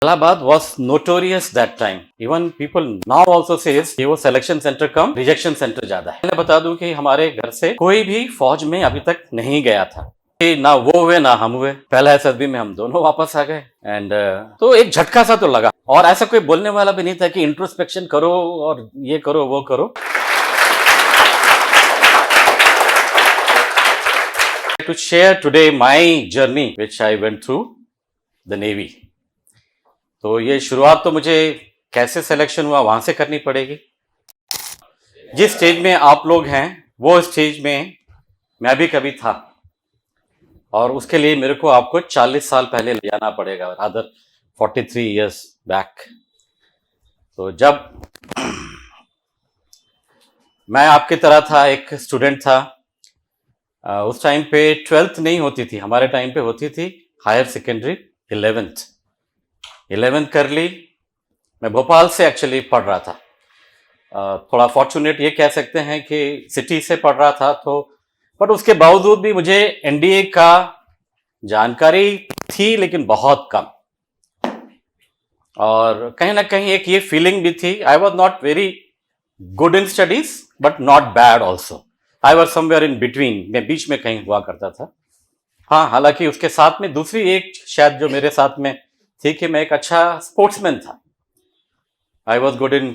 Allahabad was notorious that time. Even people now also says कि वो selection centre कम rejection centre ज्यादा है। मैं बता दूं कि हमारे घर से कोई भी फौज में अभी तक नहीं गया था। ना वो हुए ना हम हुए। पहला एसएसबी में हम दोनों वापस आ गए एंड तो एक झटका सा तो लगा और ऐसा कोई बोलने वाला भी नहीं था कि इंट्रोस्पेक्शन करो और ये करो वो करो। To share today my journey which I went through the Navy. तो ये शुरुआत तो मुझे कैसे सिलेक्शन हुआ वहां से करनी पड़ेगी। जिस स्टेज में आप लोग हैं वो स्टेज में मैं भी कभी था और उसके लिए मेरे को आपको 40 साल पहले ले जाना पड़ेगा, रादर 43 इयर्स बैक। तो जब मैं आपकी तरह था, एक स्टूडेंट था, उस टाइम पे 12th नहीं होती थी, हमारे टाइम पे होती थी हायर सेकेंडरी 11th कर ली। मैं भोपाल से एक्चुअली पढ़ रहा था, थोड़ा फॉर्चुनेट ये कह सकते हैं कि सिटी से पढ़ रहा था, तो बट उसके बावजूद भी मुझे एनडीए का जानकारी थी लेकिन बहुत कम, और कहीं ना कहीं एक ये फीलिंग भी थी I was not very good in studies but not bad also. I was somewhere in between, मैं बीच में कहीं हुआ करता था। हाँ, हालांकि उसके साथ में दूसरी एक शायद जो मेरे साथ में थी कि मैं एक अच्छा स्पोर्ट्समैन था। I was good in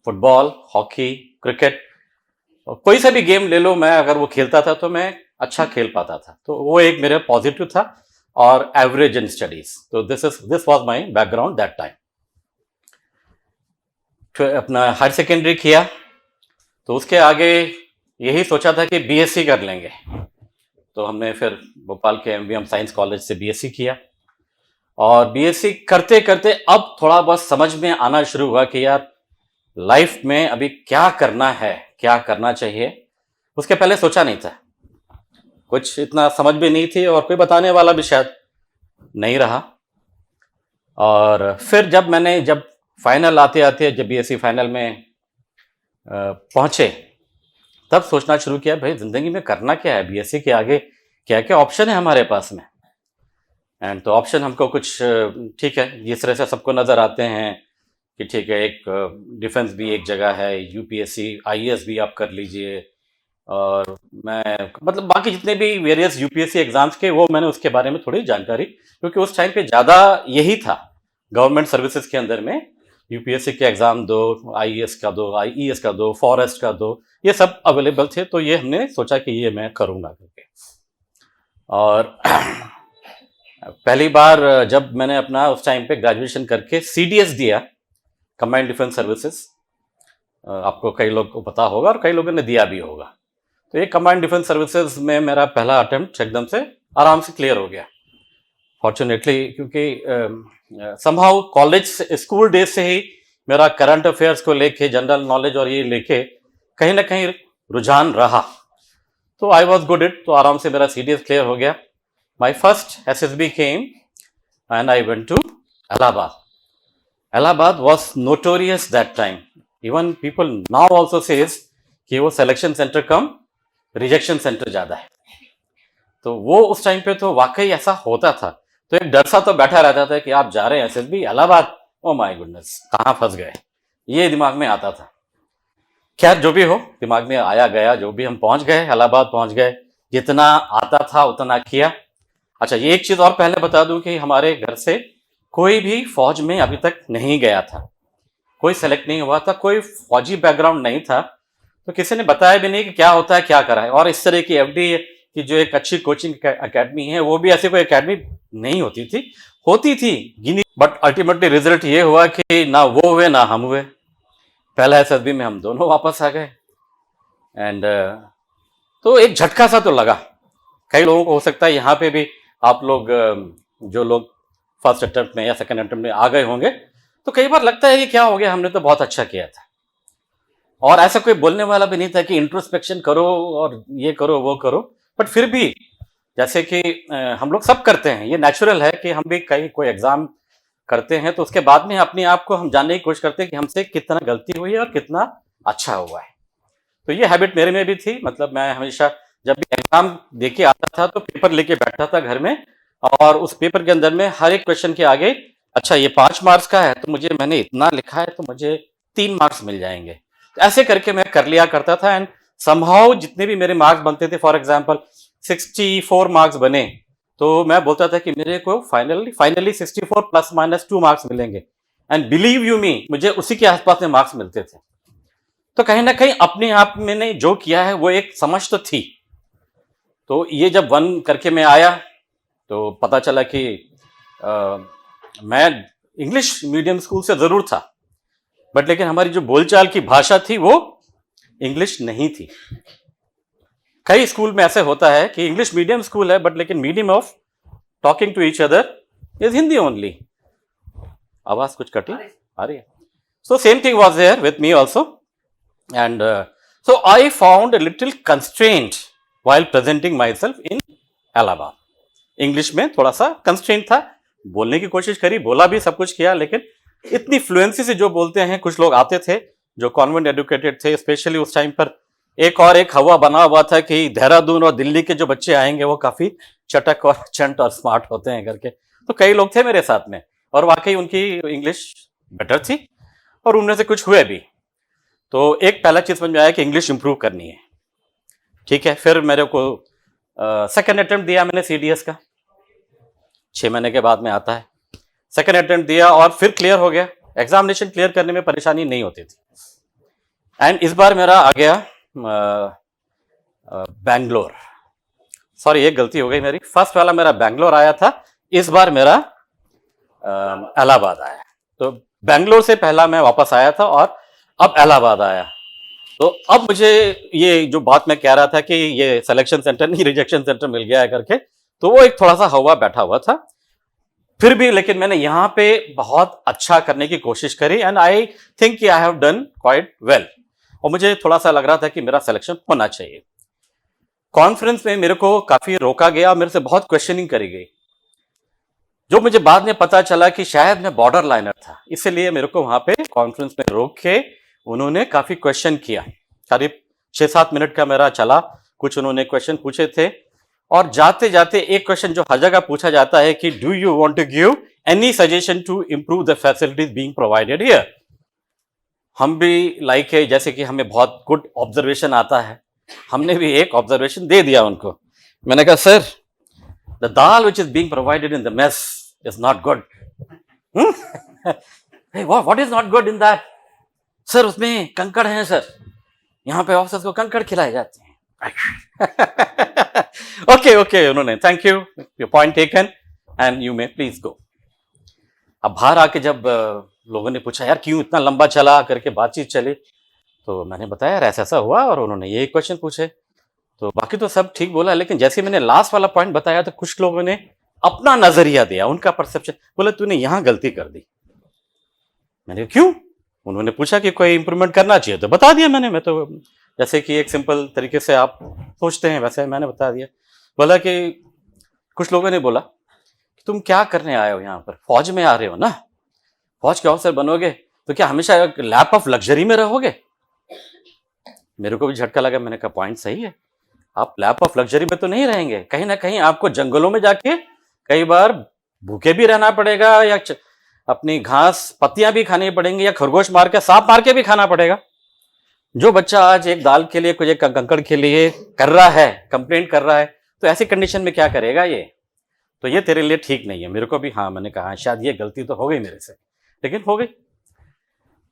football, hockey, cricket, कोई सा भी गेम ले लो, मैं अगर वो खेलता था तो मैं अच्छा खेल पाता था। तो वो एक मेरा पॉजिटिव था और एवरेज इन स्टडीज। तो this was my background that time. अपना हायर सेकेंडरी किया तो उसके आगे यही सोचा था कि बीएससी कर लेंगे। तो हमने फिर भोपाल के एमवीएम साइंस कॉलेज से बीएससी किया और बीएससी करते करते अब थोड़ा बहुत समझ में आना शुरू हुआ कि यार लाइफ में अभी क्या करना है, क्या करना चाहिए। उसके पहले सोचा नहीं था, कुछ इतना समझ भी नहीं थी और कोई बताने वाला भी शायद नहीं रहा। और फिर जब फाइनल आते आते जब बीएससी फाइनल में पहुंचे तब सोचना शुरू किया भाई जिंदगी में करना क्या है, बीएससी के आगे क्या क्या ऑप्शन है हमारे पास में। एंड तो ऑप्शन हमको कुछ ठीक है जिस तरह से सबको नज़र आते हैं कि ठीक है, एक डिफेंस भी एक जगह है, यूपीएससी आईएएस भी आप कर लीजिए, और मैं मतलब बाकी जितने भी वेरियस यूपीएससी एग्जाम्स के वो मैंने उसके बारे में थोड़ी जानकारी, क्योंकि उस टाइम पे ज़्यादा यही था गवर्नमेंट सर्विसेज के अंदर में, यूपीएससी के एग्ज़ाम दो, आईएएस का दो, आईईएस का दो, फॉरेस्ट का दो, ये सब अवेलेबल थे। तो ये हमने सोचा कि ये मैं करूँगा करके। और पहली बार जब मैंने अपना उस टाइम पे ग्रेजुएशन करके सीडीएस दिया, कंबाइंड डिफेंस सर्विसेज, आपको कई लोग को पता होगा और कई लोगों ने दिया भी होगा। तो ये कंबाइंड डिफेंस सर्विसेज में मेरा पहला अटेम्प्ट एकदम से आराम से क्लियर हो गया फॉर्चुनेटली, क्योंकि समहाउ कॉलेज स्कूल डेज से ही मेरा करंट अफेयर्स को लेके, जनरल नॉलेज और ये लेके कहीं ना कहीं रुझान रहा। तो आई वॉज गुड इट, तो आराम से मेरा सीडीएस क्लियर हो गया। My first SSB came and I went to Allahabad. Allahabad was notorious that time. Even people now also says कि वो सिलेक्शन सेंटर कम रिजेक्शन सेंटर ज़्यादा है। तो वो उस टाइम पे तो वाकई ऐसा होता था। तो एक डर सा तो बैठा रहता था कि आप जा रहे हैं SSB Allahabad, oh my goodness कहाँ फंस गए, ये दिमाग में आता था। खैर जो भी हो, दिमाग में आया गया, जो भी हम पहुंच गए, इलाहाबाद पहुंच गए, जितना आता था उतना किया। अच्छा, ये एक चीज़ और पहले बता दूं कि हमारे घर से कोई भी फौज में अभी तक नहीं गया था, कोई सेलेक्ट नहीं हुआ था, कोई फौजी बैकग्राउंड नहीं था, तो किसी ने बताया भी नहीं कि क्या होता है, क्या करा है। और इस तरह की एफडी की जो एक अच्छी कोचिंग एकेडमी है, वो भी ऐसी कोई एकेडमी नहीं होती थी गिनी। बट अल्टीमेटली रिजल्ट ये हुआ कि ना वो हुए ना हम हुए। पहला एसएसबी में हम दोनों वापस आ गए एंड तो एक झटका सा तो लगा। कई लोगों को हो सकता है यहाँ पे भी आप लोग जो लोग फर्स्ट अटेम्प्ट में या सेकंड अटेम्प्ट में आ गए होंगे, तो कई बार लगता है कि क्या हो गया, हमने तो बहुत अच्छा किया था। और ऐसा कोई बोलने वाला भी नहीं था कि इंट्रोस्पेक्शन करो और ये करो वो करो। बट फिर भी जैसे कि हम लोग सब करते हैं, ये नेचुरल है कि हम भी कहीं कोई एग्जाम करते हैं तो उसके बाद में अपने आप को हम जानने की कोशिश करते हैं कि हमसे कितना गलती हुई है और कितना अच्छा हुआ है। तो ये हैबिट मेरे में भी थी। मतलब मैं हमेशा जब भी एग्जाम देके आता था तो पेपर लेके बैठता था घर में, और उस पेपर के अंदर में हर एक क्वेश्चन के आगे अच्छा ये 5 मार्क्स का है तो मुझे मैंने इतना लिखा है तो मुझे 3 मार्क्स मिल जाएंगे। तो ऐसे करके मैं कर लिया करता था एंड समहाउ जितने भी मेरे मार्क्स बनते थे, फॉर एग्जांपल 64 मार्क्स बने, तो मैं बोलता था कि मेरे को finally finally 64 plus minus 2 marks मिलेंगे। एंड बिलीव यू मी, मुझे उसी के आसपास में मार्क्स मिलते थे। तो कहीं ना कहीं अपने आप मैंने जो किया है वो एक समझ तो थी। तो ये जब 1 करके मैं आया तो पता चला कि अ, मैं इंग्लिश मीडियम स्कूल से जरूर था, बट लेकिन हमारी जो बोलचाल की भाषा थी वो इंग्लिश नहीं थी। कई स्कूल में ऐसे होता है कि इंग्लिश मीडियम स्कूल है बट लेकिन medium of talking to each other is Hindi only. आवाज कुछ कटी आ रही है। So same thing was there with me also and so I found a little constraint while presenting myself in Allahabad. English में थोड़ा सा कंस्ट्रेंट था, बोलने की कोशिश करी, बोला भी, सब कुछ किया, लेकिन इतनी फ्लुएंसी से जो बोलते हैं, कुछ लोग आते थे जो कॉन्वेंट एजुकेटेड थे, स्पेशली उस टाइम पर एक हवा बना हुआ था कि देहरादून और दिल्ली के जो बच्चे आएंगे वो काफी चटक और चंट और स्मार्ट होते हैं करके। तो कई लोग थे मेरे साथ में और वाकई उनकी इंग्लिश बेटर थी और उनमें से कुछ हुए भी। तो एक पहला चीज समझ में आया कि इंग्लिश इंप्रूव करनी है। ठीक है, फिर मेरे को सेकेंड अटेम्प्ट दिया मैंने सीडीएस का, 6 महीने के बाद में आता है। सेकेंड अटेम्प्ट दिया और फिर क्लियर हो गया। एग्जामिनेशन क्लियर करने में परेशानी नहीं होती थी। एंड इस बार मेरा आ गया बैंगलोर। सॉरी एक गलती हो गई मेरी, फर्स्ट वाला मेरा बैंगलोर आया था, इस बार मेरा इलाहाबाद आया। तो बैंगलोर से पहला मैं वापस आया था और अब इलाहाबाद आया। तो अब मुझे ये जो बात मैं कह रहा था कि ये सिलेक्शन सेंटर नहीं रिजेक्शन सेंटर मिल गया है करके, तो वो एक थोड़ा सा हवा बैठा हुआ था। फिर भी लेकिन मैंने यहां पे बहुत अच्छा करने की कोशिश करी and I think I have done quite well. और मुझे थोड़ा सा लग रहा था कि मेरा सिलेक्शन होना चाहिए। कॉन्फ्रेंस में मेरे को काफी रोका गया, मेरे से बहुत क्वेश्चनिंग करी गई, जो मुझे बाद में पता चला कि शायद मैं बॉर्डर लाइनर था, इसलिए मेरे को वहां पे कॉन्फ्रेंस में रोक के उन्होंने काफी क्वेश्चन किया। करीब 6-7 मिनट का मेरा चला, कुछ उन्होंने क्वेश्चन पूछे थे और जाते जाते एक क्वेश्चन जो हर जगह पूछा जाता है कि do you want to give any suggestion to improve the facilities being provided here. हम भी लाइक है, जैसे कि हमें बहुत गुड ऑब्जर्वेशन आता है, हमने भी एक ऑब्जर्वेशन दे दिया उनको। मैंने कहा sir the dal which is being provided in the mess is not good. What is not good in that? Sir उसमें कंकड़ हैं सर, यहाँ पे ऑफिसर्स को कंकड़ खिलाए जाते हैं। ओके ओके, उन्होंने thank you, your point taken and you may please go. अब बाहर आके जब लोगों ने पूछा यार क्यों इतना लंबा चला करके बातचीत चली, तो मैंने बताया यार ऐसा ऐसा हुआ और उन्होंने ये क्वेश्चन पूछे। तो बाकी तो सब ठीक बोला, लेकिन जैसे मैंने लास्ट वाला पॉइंट बताया तो कुछ लोगों ने अपना नजरिया दिया, उनका परसेप्शन, बोले तूने यहां गलती कर दी। मैंने क्यों? उन्होंने पूछा कि कोई इंप्रूवमेंट करना चाहिए तो बता दिया मैंने। मैं तो जैसे कि एक सिंपल तरीके से आप सोचते हैं वैसे मैंने बता दिया। बोला कि कुछ लोगों ने बोला कि तुम क्या करने आए हो यहाँ पर, फौज में आ रहे हो ना, फौज के ऑफिसर बनोगे तो क्या हमेशा एक लैप ऑफ लग्जरी में रहोगे? मेरे को भी झटका लगा, मैंने कहा पॉइंट सही है, आप लैप ऑफ लग्जरी में तो नहीं रहेंगे, कहीं ना कहीं आपको जंगलों में जाके कई बार भूखे भी रहना पड़ेगा या अपनी घास पत्तियां भी खानी पड़ेंगी या खरगोश मार के सांप मार के भी खाना पड़ेगा। जो बच्चा आज एक दाल के लिए कुछ एक कंकड़ के लिए कर रहा है, कंप्लेंट कर रहा है, तो ऐसी कंडीशन में क्या करेगा ये? तो ये तेरे लिए ठीक नहीं है। मेरे को भी हाँ, मैंने कहा शायद ये गलती तो हो गई मेरे से, लेकिन हो गई।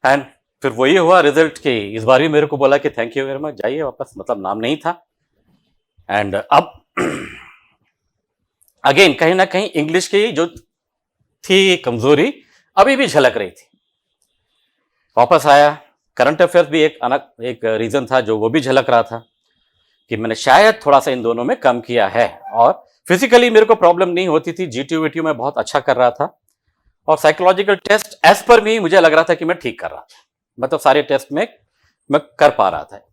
एंड फिर वही हुआ रिजल्ट की इस बार भी मेरे को बोला कि थैंक यू वेरी मच, जाइए वापस, मतलब नाम नहीं था। एंड अब अगेन कहीं ना कहीं इंग्लिश की जो थी कमजोरी अभी भी झलक रही थी। वापस आया, करंट अफेयर्स भी एक रीजन था जो वो भी झलक रहा था कि मैंने शायद थोड़ा सा इन दोनों में कम किया है। और फिजिकली मेरे को प्रॉब्लम नहीं होती थी, जीटीयू वीटीयू में बहुत अच्छा कर रहा था और साइकोलॉजिकल टेस्ट एज पर मी मुझे लग रहा था कि मैं ठीक कर रहा था, मतलब सारे टेस्ट में मैं कर पा रहा था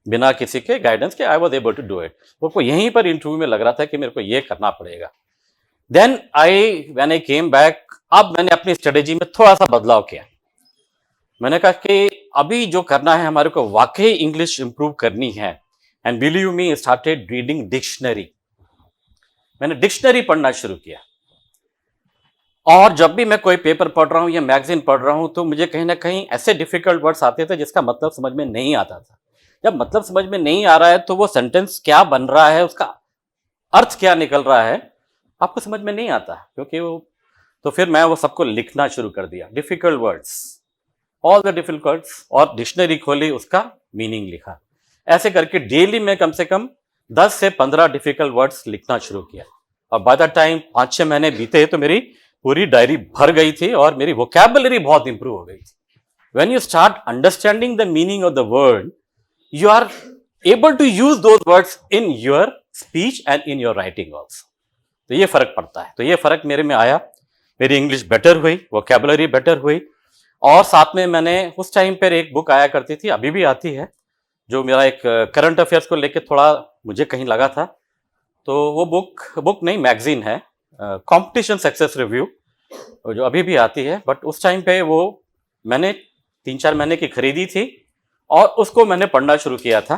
बिना किसी के गाइडेंस के। I was able to do it. वो यहीं पर इंटरव्यू में लग रहा था कि मेरे को ये करना पड़ेगा। Then when I came back, अब मैंने अपनी स्ट्रेटेजी में थोड़ा सा बदलाव किया। मैंने कहा कि अभी जो करना है हमारे को वाकई इंग्लिश इंप्रूव करनी है। And believe me, started reading dictionary. मैंने डिक्शनरी पढ़ना शुरू किया। और जब भी मैं कोई पेपर पढ़ रहा हूँ या मैगजीन पढ़ रहा हूँ तो मुझे कहीं ना कहीं ऐसे डिफिकल्ट वर्ड्स आते थे जिसका मतलब समझ में नहीं आता था। जब मतलब समझ में नहीं आ रहा है तो वो सेंटेंस क्या बन रहा है, उसका अर्थ क्या निकल रहा है, आपको समझ में नहीं आता, क्योंकि वो तो फिर मैं वो सबको लिखना शुरू कर दिया, difficult words, all the difficult words, और डिक्शनरी खोली, उसका मीनिंग लिखा। ऐसे करके डेली में कम से कम 10 से 15 डिफिकल्ट वर्ड्स लिखना शुरू किया। और बाय द टाइम 5-6 महीने बीते तो मेरी पूरी डायरी भर गई थी और मेरी वोकैबुलरी बहुत इंप्रूव हो गई थी। When you start understanding the meaning of the word, you are able to use those words in your speech and in your writing also। तो ये फर्क पड़ता है। तो ये फर्क मेरे में आया, मेरी इंग्लिश बेटर हुई, वोकैबुलरी बेटर हुई। और साथ में मैंने उस टाइम पर एक बुक आया करती थी, अभी भी आती है, जो मेरा एक करंट अफेयर्स को लेकर थोड़ा मुझे कहीं लगा था, तो वो बुक नहीं, मैगजीन है, कंपटीशन सक्सेस रिव्यू, जो अभी भी आती है। बट उस टाइम पे वो मैंने 3-4 महीने की खरीदी थी और उसको मैंने पढ़ना शुरू किया था।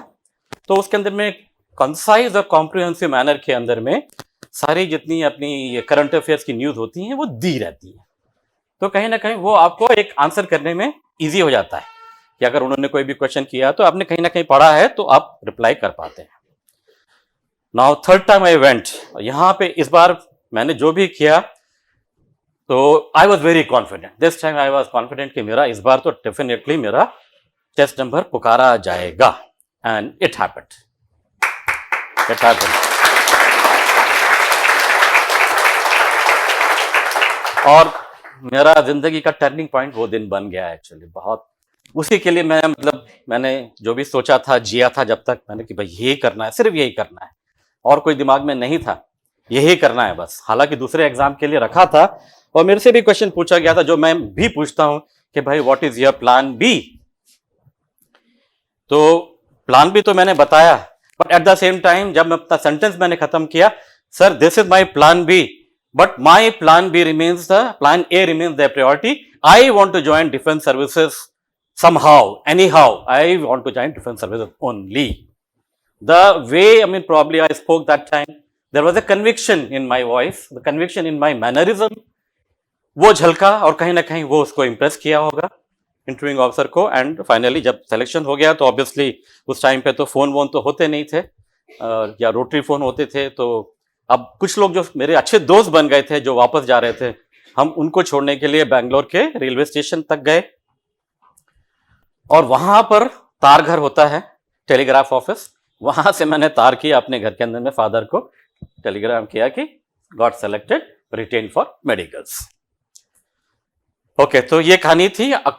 तो उसके अंदर में कंसाइज और कॉम्प्रिहेंसिव मैनर के अंदर में सारी जितनी अपनी करंट अफेयर्स की न्यूज़ होती हैं वो दी रहती हैं। तो कहीं ना कहीं वो आपको एक आंसर करने में ईजी हो जाता है कि अगर उन्होंने कोई भी क्वेश्चन किया तो आपने कहीं ना कहीं पढ़ा है तो आप रिप्लाई कर पाते हैं। Now third time I went, यहाँ पे इस बार मैंने जो भी किया तो I was very confident. This time I was confident कि मेरा इस बार तो डेफिनेटली मेरा टेस्ट नंबर पुकारा जाएगा, एंड इट हैपेंड। और मेरा जिंदगी का टर्निंग पॉइंट वो दिन बन गया एक्चुअली। बहुत उसी के लिए मैंने जो भी सोचा था, जिया था जब तक, मैंने कि भाई यही करना है, सिर्फ यही करना है, और कोई दिमाग में नहीं था, यही करना है बस। हालांकि दूसरे एग्जाम के लिए रखा था और मेरे से भी क्वेश्चन पूछा गया था, जो मैं भी पूछता हूं कि भाई what is your plan B. तो प्लान बी तो मैंने बताया, but at the same time जब मैं अपना सेंटेंस मैंने खत्म किया, sir this is my plan B, but my plan B remains the plan A remains the priority. I want to join defence services somehow, anyhow, I want to join defense services only. The way, I mean, probably I spoke that time, there was a conviction in my voice, the conviction in my mannerism, वो झलका और कहीं ना कहीं वो उसको impress किया होगा interviewing officer को। एंड फाइनली जब सिलेक्शन हो गया तो ऑब्वियसली उस टाइम पे तो फोन वोन तो होते नहीं थे, या रोटरी फोन होते थे। तो अब कुछ लोग जो मेरे अच्छे दोस्त बन गए थे जो वापस जा रहे थे, हम उनको छोड़ने के लिए बैंगलोर के रेलवे स्टेशन तक गए, और वहां पर तार घर होता है, टेलीग्राफ ऑफिस, वहां से मैंने तार किया अपने घर के अंदर में, फादर को टेलीग्राम किया कि got selected, retained for medicals. Okay, तो ये कहानी थी